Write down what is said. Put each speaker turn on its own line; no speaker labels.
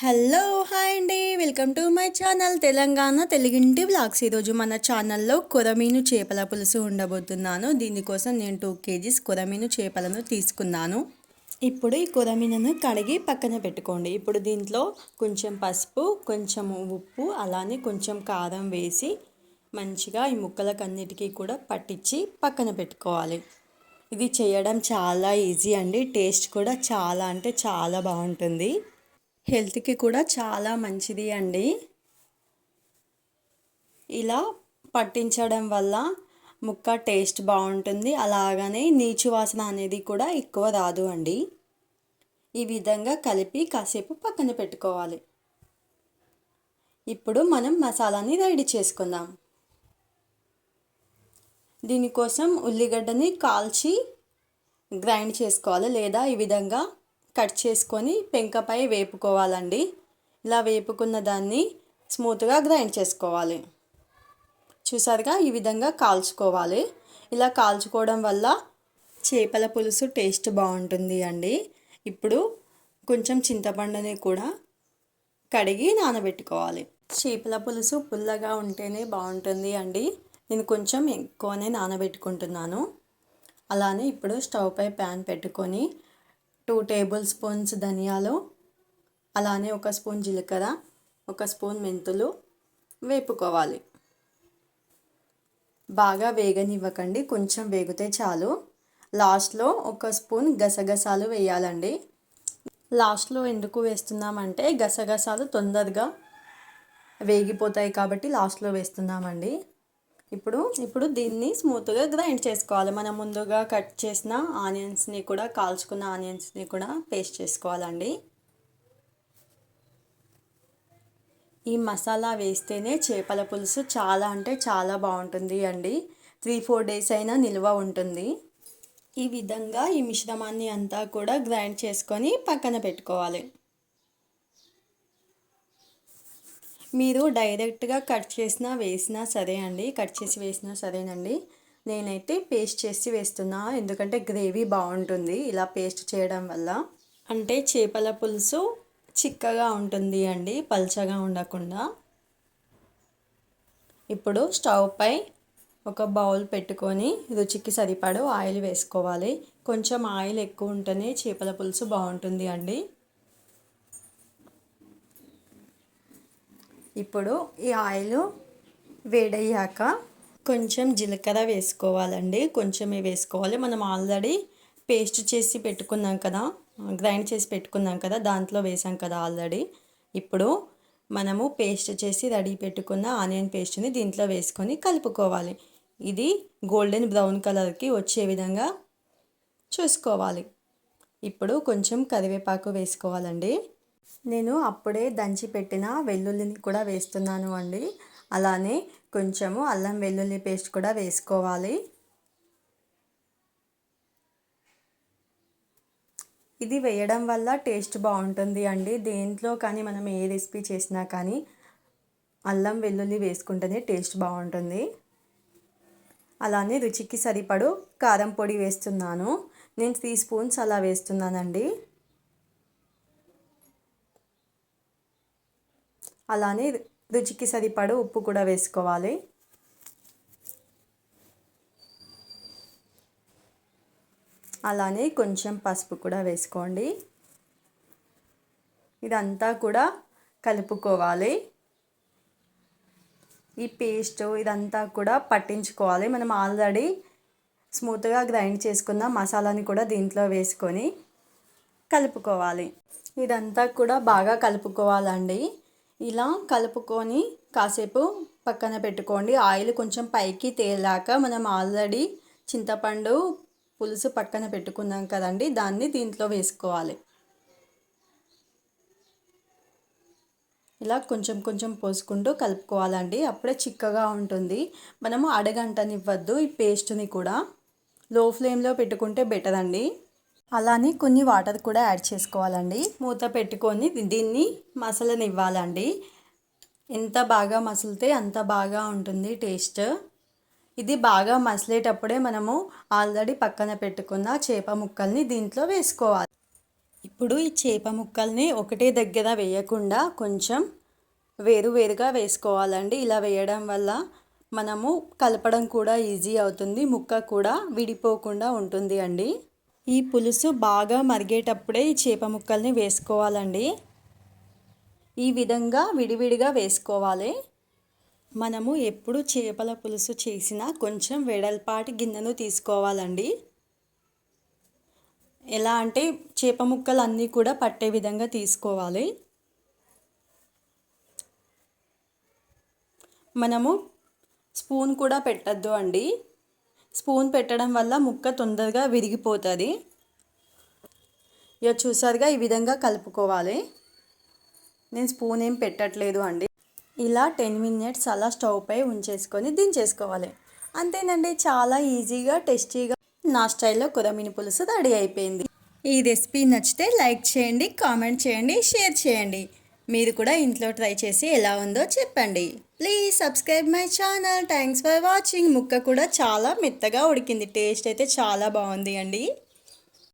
Hello hi అండి, welcome to my channel Telangana తెలుగింటి blogs. ఈరోజు మన ఛానల్లో కొరమీను చేపల పులుసు ఉండబోతున్నాను. దీనికోసం నేను 2 kgs కొరమీను చేపలను తీసుకున్నాను. ఇప్పుడు ఈ కొరమీనును కడిగి పక్కన పెట్టుకోండి. ఇప్పుడు దీంట్లో కొంచెం పసుపు, కొంచెం ఉప్పు, అలానే కొంచెం కారం వేసి మంచిగా ఈ ముక్కలకన్నిటికీ కూడా పట్టించి పక్కన పెట్టుకోవాలి. ఇది చేయడం చాలా ఈజీ అండి. టేస్ట్ కూడా చాలా అంటే చాలా బాగుంటుంది. హెల్త్కి కూడా చాలా మంచిది అండి. ఇలా పట్టించడం వల్ల ముక్క టేస్ట్ బాగుంటుంది. అలాగనే నీచు వాసన అనేది కూడా ఎక్కువ రాదు అండి. ఈ విధంగా కలిపి కాసేపు పక్కన పెట్టుకోవాలి. ఇప్పుడు మనం మసాలాని రెడీ చేసుకుందాం. దీనికోసం ఉల్లిగడ్డని కాల్చి గ్రైండ్ చేసుకోవాలి, లేదా ఈ విధంగా కట్ చేసుకొని పెంకపై వేపుకోవాలండి. ఇలా వేపుకున్న దాన్ని స్మూత్గా గ్రైండ్ చేసుకోవాలి. చూసారుగా, ఈ విధంగా కాల్చుకోవాలి. ఇలా కాల్చుకోవడం వల్ల చేపల పులుసు టేస్ట్ బాగుంటుంది అండి. ఇప్పుడు కొంచెం చింతపండుని కూడా కడిగి నానబెట్టుకోవాలి. చేపల పులుసు పుల్లగా ఉంటేనే బాగుంటుంది అండి. నేను కొంచెం ఎక్కువనే నానబెట్టుకుంటున్నాను. అలానే ఇప్పుడు స్టవ్ పై ప్యాన్ పెట్టుకొని 2 టేబుల్ స్పూన్స్ ధనియాలు, అలానే 1 స్పూన్ జీలకర్ర, 1 స్పూన్ మెంతులు వేపుకోవాలి. బాగా వేగనివ్వకండి, కొంచెం వేగితే చాలు. లాస్ట్లో 1 స్పూన్ గసగసాలు వేయాలండి. లాస్ట్లో ఎందుకు వేస్తున్నామంటే గసగసాలు తొందరగా వేగిపోతాయి కాబట్టి లాస్ట్లో వేస్తున్నామండి. ఇప్పుడు దీన్ని స్మూత్గా గ్రైండ్ చేసుకోవాలి. మనం ముందుగా కట్ చేసిన ఆనియన్స్ని కూడా, కాల్చుకున్న ఆనియన్స్ని కూడా పేస్ట్ చేసుకోవాలండి. ఈ మసాలా వేస్తేనే చేపల పులుసు చాలా అంటే చాలా బాగుంటుంది అండి. 3-4 డేస్ అయినా నిల్వ ఉంటుంది. ఈ విధంగా ఈ మిశ్రమాన్ని అంతా కూడా గ్రైండ్ చేసుకొని పక్కన పెట్టుకోవాలి. మీరు డైరెక్ట్గా కట్ చేసినా వేసినా సరే అండి, కట్ చేసి వేసినా సరేనండి. నేనైతే పేస్ట్ చేసి వేస్తున్నా, ఎందుకంటే గ్రేవీ బాగుంటుంది ఇలా పేస్ట్ చేయడం వల్ల. అంటే చేపల పులుసు చిక్కగా ఉంటుంది అండి, పల్చగా ఉండకుండా. ఇప్పుడు స్టవ్ పై ఒక బౌల్ పెట్టుకొని రుచికి సరిపడు ఆయిల్ వేసుకోవాలి. కొంచెం ఆయిల్ ఎక్కువ ఉంటేనే చేపల పులుసు బాగుంటుంది అండి. ఇప్పుడు ఈ ఆయిల్ వేడయ్యాక కొంచెం జీలకర్ర వేసుకోవాలండి. కొంచెమే వేసుకోవాలి. మనం ఆల్రెడీ పేస్ట్ చేసి పెట్టుకున్నాం కదా, గ్రైండ్ చేసి పెట్టుకున్నాం కదా, దాంట్లో వేసాం కదా ఆల్రెడీ. ఇప్పుడు మనము పేస్ట్ చేసి రెడీ పెట్టుకున్న ఆనియన్ పేస్ట్ని దీంట్లో వేసుకొని కలుపుకోవాలి. ఇది గోల్డెన్ బ్రౌన్ కలర్కి వచ్చే విధంగా చూసుకోవాలి. ఇప్పుడు కొంచెం కరివేపాకు వేసుకోవాలండి. నేను అప్పుడే దంచి పెట్టిన వెల్లుల్లిని కూడా వేస్తున్నాను అండి. అలానే కొంచెము అల్లం వెల్లుల్లి పేస్ట్ కూడా వేసుకోవాలి. ఇది వేయడం వల్ల టేస్ట్ బాగుంటుంది అండి. దేంట్లో కానీ మనం ఏ రెసిపీ చేసినా కానీ అల్లం వెల్లుల్లి వేసుకుంటేనే టేస్ట్ బాగుంటుంది. అలానే రుచికి సరిపడు కారం పొడి వేస్తున్నాను. నేను 3 స్పూన్స్ అలా వేస్తున్నానండి. అలానే రుచికి సరిపడు ఉప్పు కూడా వేసుకోవాలి. అలానే కొంచెం పసుపు కూడా వేసుకోండి. ఇదంతా కూడా కలుపుకోవాలి. ఈ పేస్ట్ ఇదంతా కూడా పట్టించుకోవాలి. మనం ఆల్రెడీ స్మూత్గా గ్రైండ్ చేసుకున్న మసాలాని కూడా దీంట్లో వేసుకొని కలుపుకోవాలి. ఇదంతా కూడా బాగా కలుపుకోవాలండి. ఇలా కలుపుకొని కాసేపు పక్కన పెట్టుకోండి. ఆయిల్ కొంచెం పైకి తేలాక మనం ఆల్రెడీ చింతపండు పులుసు పక్కన పెట్టుకున్నాం కదండి, దాన్ని దీంట్లో వేసుకోవాలి. ఇలా కొంచెం కొంచెం పోసుకుంటూ కలుపుకోవాలండి. అప్పుడే చిక్కగా ఉంటుంది. మనము అడగంటనివ్వద్దు. ఈ పేస్ట్ని కూడా లో ఫ్లేమ్లో పెట్టుకుంటే బెటర్ అండి. అలానే కొన్ని వాటర్ కూడా యాడ్ చేసుకోవాలండి. మూత పెట్టుకొని దీన్ని మసలనివ్వాలండి. ఎంత బాగా మసిలితే అంత బాగా ఉంటుంది టేస్ట్. ఇది బాగా మసిలేటప్పుడే మనము ఆల్రెడీ పక్కన పెట్టుకున్న చేప ముక్కల్ని దీంట్లో వేసుకోవాలి. ఇప్పుడు ఈ చేప ముక్కల్ని ఒకటే దగ్గర వేయకుండా కొంచెం వేరువేరుగా వేసుకోవాలండి. ఇలా వేయడం వల్ల మనము కలపడం కూడా ఈజీ అవుతుంది, ముక్క కూడా విడిపోకుండా ఉంటుంది అండి. ఈ పులుసు బాగా మరిగేటప్పుడే ఈ చేప ముక్కల్ని వేసుకోవాలండి. ఈ విధంగా విడివిడిగా వేసుకోవాలి. మనము ఎప్పుడు చేపల పులుసు చేసినా కొంచెం వెడల్పాటి గిన్నెను తీసుకోవాలండి. ఎలా అంటే చేప ముక్కలు అన్నీ కూడా పట్టే విధంగా తీసుకోవాలి. మనము స్పూన్ కూడా పెట్టద్దు అండి. స్పూన్ పెట్టడం వల్ల ముక్క తొందరగా విరిగిపోతుంది. ఇక చూసారుగా ఈ విధంగా కలుపుకోవాలి. నేను స్పూన్ ఏం పెట్టట్లేదు అండి. ఇలా 10 మినిట్స్ అలా స్టవ్ పై ఉంచేసుకొని దించేసుకోవాలి. అంతేనండి, చాలా ఈజీగా టేస్టీగా నా స్టైల్లో కొరమీను పులుసు రెడీ అయిపోయింది. ఈ రెసిపీ నచ్చితే లైక్ చేయండి, కామెంట్ చేయండి, షేర్ చేయండి. మీరు కూడా ఇంట్లో ట్రై చేసి ఎలా ఉందో చెప్పండి. Please subscribe my channel. Thanks for watching. ముక్క కూడా చాలా మెత్తగా ఉడికింది. టేస్ట్ అయితే చాలా బాగుంది అండి.